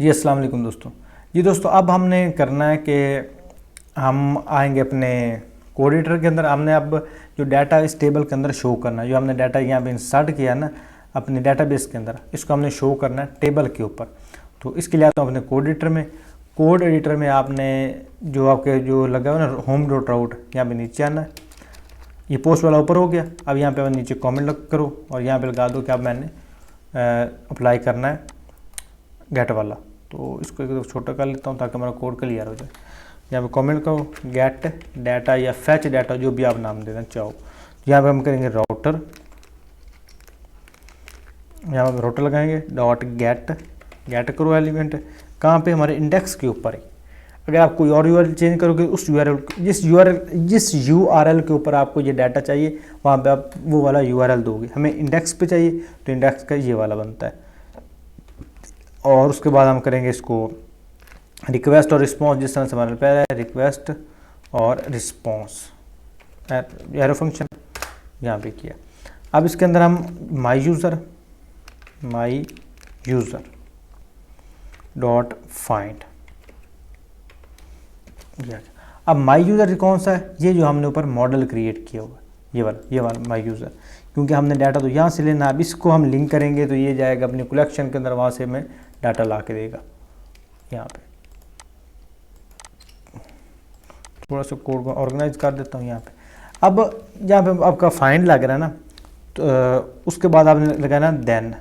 जी अस्सलाम वालेकुम दोस्तों। जी दोस्तों, अब हमने करना है कि हम आएंगे अपने कोड एडिटर के अंदर। हमने अब जो डाटा इस टेबल के अंदर शो करना है, जो हमने डाटा यहाँ पे इंसर्ट किया ना अपने डाटाबेस के अंदर, इसको हमने शो करना है टेबल के ऊपर। तो इसके लिए आता हूँ अपने कोड एडिटर में। कोड एडिटर में आपने जो आपके जो लगा हुआ ना होम डॉट राउट, यहाँ पे नीचे आना है। ये पोस्ट वाला ऊपर हो गया। अब यहाँ पे नीचे कमेंट लग करो और यहाँ पे लगा दो कि अब मैंने अप्लाई करना है गेट वाला। तो इसको एक छोटा कर लेता हूँ ताकि हमारा कोड क्लियर हो जाए। यहाँ पे कमेंट करो गेट डाटा या फैच डाटा, जो भी आप नाम देना चाहो। यहाँ पे हम करेंगे राउटर, यहाँ पे राउटर लगाएंगे डॉट गेट करो एलिमेंट कहाँ पे, हमारे इंडेक्स के ऊपर है। अगर आप कोई और यूआरएल चेंज करोगे, उस जिस यूआरएल के ऊपर आपको ये डाटा चाहिए वहाँ पे आप वो वाला यूआरएल दोगे। हमें इंडेक्स पे चाहिए तो इंडेक्स का ये वाला बनता है। और उसके बाद हम करेंगे इसको रिक्वेस्ट और रिस्पॉन्स, जिस तरह से हमारे पहले है रिक्वेस्ट और रिस्पॉन्स एरो फंक्शन यहाँ पे किया। अब इसके अंदर हम माई यूज़र डॉट फाइंड। अब माई यूज़र कौन सा है, ये जो हमने ऊपर मॉडल क्रिएट किया हुआ है, ये वाला माई यूज़र, क्योंकि हमने डाटा तो यहाँ से लेना। अब इसको हम लिंक करेंगे तो ये जाएगा अपनी कलेक्शन के अंदर, वहाँ से हमें डाटा ला के देगा। यहाँ पे थोड़ा सा कोड को ऑर्गेनाइज कर देता हूँ यहाँ पे। अब जहाँ पे आपका फाइंड लग रहा है ना, तो उसके बाद आपने लगाना देन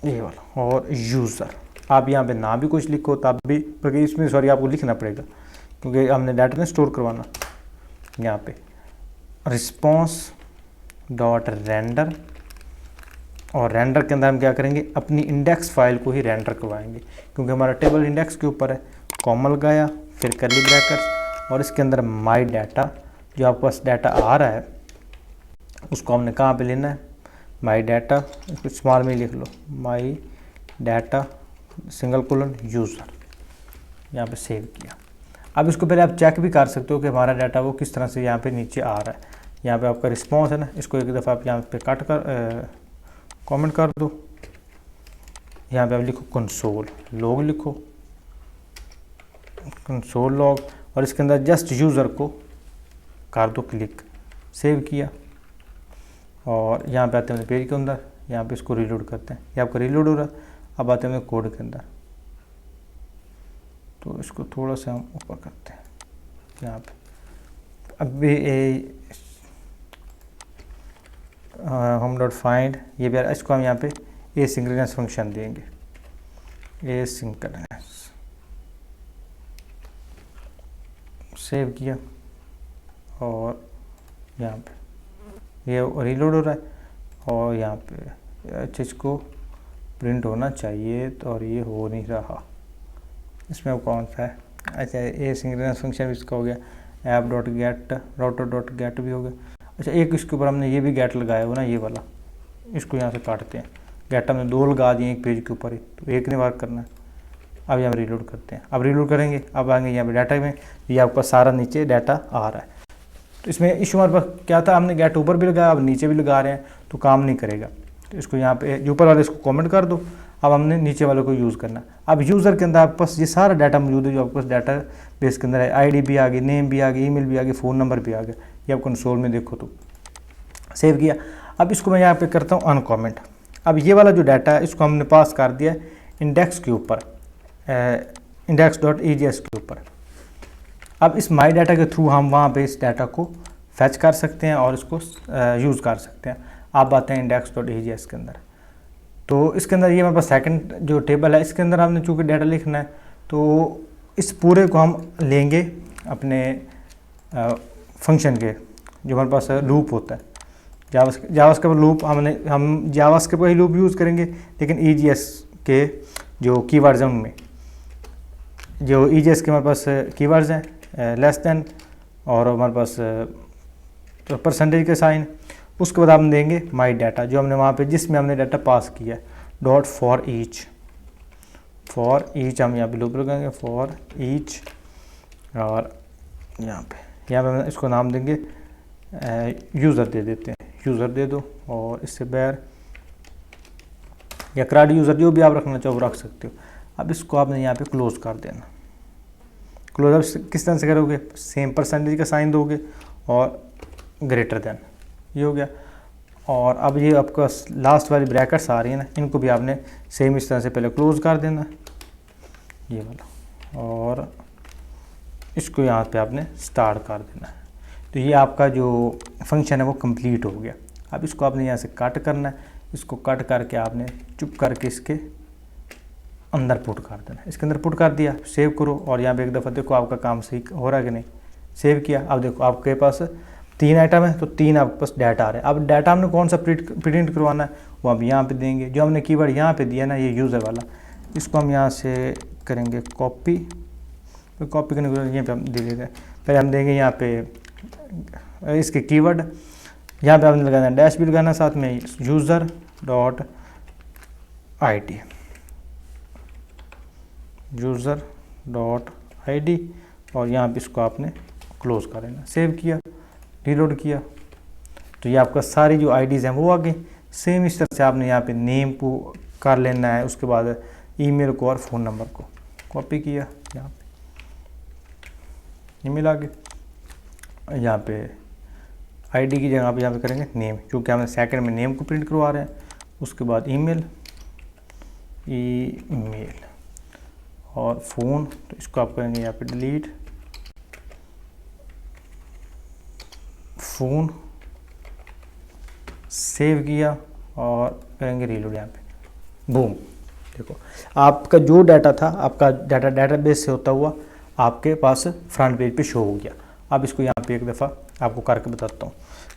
ये वाला और यूज़र। आप यहाँ पे ना भी कुछ लिखो तब भी, क्योंकि इसमें सॉरी आपको लिखना पड़ेगा क्योंकि हमने डाटा ने स्टोर करवाना। यहाँ पे रिस्पॉन्स डॉट रेंडर, और रेंडर के अंदर हम क्या करेंगे, अपनी इंडेक्स फाइल को ही रेंडर करवाएंगे क्योंकि हमारा टेबल इंडेक्स के ऊपर है। कॉमा लगाया, फिर कर्ली ब्रैकेट्स, और इसके अंदर माई डाटा, जो आपके पास डाटा आ रहा है उसको हमने कहाँ पे लेना है, माई डाटा, इसको स्मॉल में लिख लो, my data single colon user, यहाँ पे सेव किया। अब इसको पहले आप चेक भी कर सकते हो कि हमारा डाटा वो किस तरह से यहाँ पे नीचे आ रहा है। यहाँ पे आपका रिस्पॉन्स है ना, इसको एक दफ़ा आप यहाँ पे कट कर कमेंट कर दो। यहाँ पे आप लिखो कंसोल लॉग, लिखो कंसोल लॉग, और इसके अंदर जस्ट यूज़र को कर दो क्लिक, सेव किया। और यहाँ पे आते हैं पेज के अंदर, यहाँ पे इसको रीलोड करते हैं, ये आपका रीलोड हो रहा है। अब आते हैं कोड के अंदर, तो इसको थोड़ा सा हम ऊपर करते हैं यहाँ पे। अब भी हम डॉट फाइंड, ये भी इसको हम यहाँ पे एसिंक्रोनस फंक्शन देंगे, एसिंक्रोनस, सेव किया। और यहाँ पे ये रीलोड हो रहा है और यहाँ पे चीज़ को प्रिंट होना चाहिए तो, और ये हो नहीं रहा। इसमें कौन सा है, अच्छा एसिंक्रोनस फंक्शन इसका हो गया, app dot gate, router dot gate भी हो गया। अच्छा एक इसके ऊपर हमने ये भी गेट लगाया हुआ ना, ये वाला, इसको यहाँ से काटते हैं। गेट हमने दो लगा दिए एक पेज के ऊपर ही, तो एक ने वर्क करना है। अब यहाँ रीलोड करते हैं, अब रीलोड करेंगे, अब आएंगे यहाँ पे डाटा में, ये आपका सारा नीचे डाटा आ रहा है। तो इसमें इशू हमारे पास क्या था, हमने गेट ऊपर भी लगाया, अब नीचे भी लगा रहे हैं तो काम नहीं करेगा। तो इसको यहाँ पे ऊपर वाले इसको कमेंट कर दो। अब हमने नीचे वाले को यूज़ करना। अब यूज़र के अंदर आपके पास ये सारा डाटा मौजूद है जो आपके पास डाटा बेस के अंदर है। आईडी भी आ गई, नेम भी आ गई, ईमेल भी आ गई, फ़ोन नंबर भी आ गया। ये आप कंसोल में देखो तो सेव किया। अब इसको मैं यहाँ पे करता हूँ अनकॉमेंट। अब ये वाला जो डाटा है इसको हमने पास कर दिया इंडेक्स के ऊपर, इंडेक्स डॉट EGS के ऊपर। अब इस माई डाटा के थ्रू हम वहाँ पे इस डाटा को फैच कर सकते हैं और इसको यूज़ कर सकते हैं। आप आते हैं इंडेक्स डॉट EGS के अंदर, तो इसके अंदर ये हमारे पास सेकंड जो टेबल है, इसके अंदर हमने चूँकि डाटा लिखना है तो इस पूरे को हम लेंगे अपने फंक्शन के, जो हमारे पास लूप होता है जावास्क्रिप्ट लूप। हम जावास्क्रिप्ट का ही लूप यूज़ करेंगे, लेकिन EGS के जो कीवर्ड्स हैं उनमें, जो EGS के हमारे पास कीवर्ड्स हैं लेस देन, और हमारे पास तो परसेंटेज के साइन। उसके बाद हम देंगे माई डाटा, जो हमने वहाँ पे जिसमें हमने डाटा पास किया है, डॉट फॉर ईच हम यहाँ पे लूप लगाएंगे फॉर ईच। और यहाँ पे हम इसको नाम देंगे यूज़र दे देते हैं, यूज़र दे दो, और इससे बाहर या CRUD यूज़र, जो भी आप रखना चाहो वो रख सकते हो। अब इसको आपने यहाँ पे क्लोज़ कर देना। क्लोज अब किस तरह से करोगे, सेम परसेंटेज का साइन दोगे और ग्रेटर देन, ये हो गया। और अब ये आपका लास्ट वाली ब्रैकेट्स आ रही है ना, इनको भी आपने सेम इस तरह से पहले क्लोज़ कर देना, ये वाला, और इसको यहाँ पे आपने स्टार्ट कर देना है। तो ये आपका जो फंक्शन है वो कंप्लीट हो गया। अब इसको आपने यहाँ से कट करना है, इसको कट करके आपने चुप करके इसके अंदर पुट कर देना। इसके अंदर पुट कर दिया, सेव करो और यहाँ पे एक दफ़ा देखो आपका काम सही हो रहा है कि नहीं। सेव किया, अब देखो आपके पास 3 आइटम है तो 3 आपके पास डाटा आ रहा है। अब डाटा हमने कौन सा प्रिंट करवाना है वो हम यहाँ पे देंगे। जो हमने कीवर्ड यहाँ पे दिया ना, ये यूज़र वाला, इसको हम यहाँ से करेंगे कॉपी। तो कॉपी करने के लिए यहाँ पे हम दे देते हैं, पहले हम देंगे यहाँ पे इसके कीवर्ड, यहाँ पे आपने लगाना डैश भी लगाना, साथ में user dot ID, user dot ID, और यहाँ पे इसको आपने क्लोज़ कर लेना। सेव किया, रीलोड किया, तो ये आपका सारी जो IDs हैं वो आ गई। सेम इस तरह से आपने यहाँ पे नेम को कर लेना है, उसके बाद ईमेल को और फ़ोन नंबर को कॉपी किया, यहाँ पे ईमेल आ गया। यहाँ पे ID की जगह पे यहाँ पे करेंगे नेम, क्योंकि हमने सेकंड में नेम को प्रिंट करवा रहे हैं। उसके बाद ईमेल और फ़ोन, तो इसको आप करेंगे यहाँ पे डिलीट फ़ोन, सेव किया और करेंगे रीलोड। यहाँ पे बूम, देखो आपका जो डाटा था, आपका डाटा डेटाबेस से होता हुआ आपके पास फ्रंट पेज पे शो हो गया। अब इसको यहाँ पे एक दफ़ा आपको करके बताता हूँ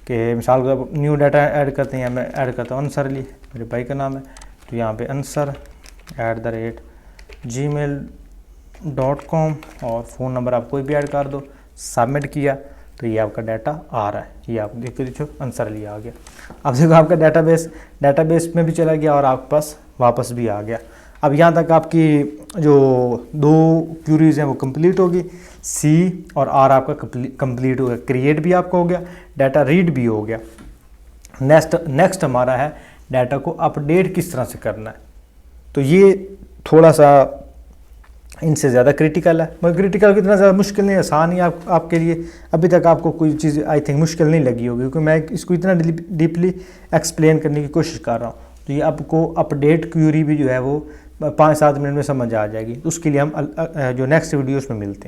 कि मिसाल को न्यू डाटा ऐड करते हैं, मैं ऐड करता हूँ अंसरली, मेरे भाई का नाम है, तो यहाँ पे answer@gmail.com और फ़ोन नंबर आप कोई भी ऐड कर दो, सबमिट किया, तो ये आपका डाटा आ रहा है। ये आप देखो अंसरली आ गया। अब देखो आपका डाटाबेस में भी चला गया और आपके पास वापस भी आ गया। अब यहाँ तक आपकी जो 2 क्यूरीज़ हैं वो कंप्लीट होगी। C और R आपका कंप्लीट हो गया, क्रिएट भी आपका हो गया, डाटा रीड भी हो गया। नेक्स्ट हमारा है डाटा को अपडेट किस तरह से करना है। तो ये थोड़ा सा इनसे ज़्यादा क्रिटिकल है, मगर क्रिटिकल कितना ज़्यादा मुश्किल नहीं, आसान ही आपके लिए। अभी तक आपको कोई चीज़ आई थिंक मुश्किल नहीं लगी होगी, क्योंकि मैं इसको इतना डीपली एक्सप्लेन करने की कोशिश कर रहा हूँ। तो ये आपको अपडेट क्यूरी भी जो है वो 5-7 मिनट में समझ आ जाएगी। तो उसके लिए हम जो नेक्स्ट वीडियोस में मिलते हैं।